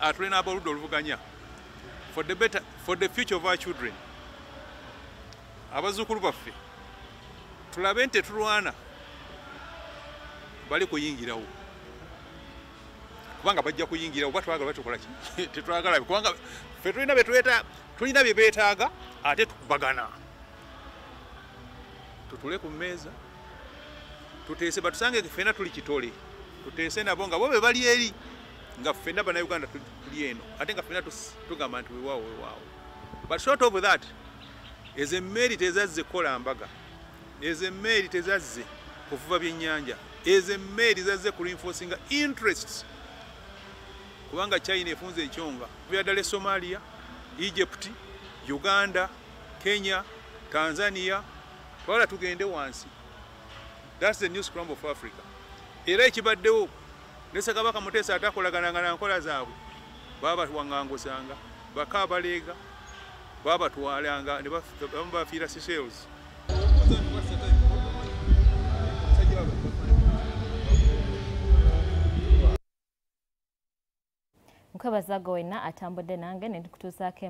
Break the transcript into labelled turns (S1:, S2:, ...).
S1: atulina abaludde oluvuganya for the future of our children. Abazzukulu baffe tulabe nti tetulwana bali kuyingirawo kubanga bajja kuyingirawo batwagala batukola ki tetwagala kubanga ffe tulina bye beetaaga ate tukubagana tutule ku mmeeza tuteese batusange ffenna tuli kitole tuteese nabo nga bo be bali eri nga ffenna bannayuganda tuli eno ate nga ffenna tugamba nti weewaawo but short of that ezo emmeeri tezazze kukola mbaga ezo emmeeri tezazze kuvuba byennyanja ezo emmeeri zazze ku reinforcing interests kubanga China efunze ekyonga byadala Somalia, Egypt, Uganda, Kenya, Tanzania twala tugende wansi. That's the new scramble of Africa. Era ekibaddewo ne Ssekabaka Muteesa atakolagana na nkola zaabwe baba wangangusanga bakabaleega baba twalanga ne bafiira Seychelles.
S2: Mukabaza gowena atambudde nange ne tukutuusaako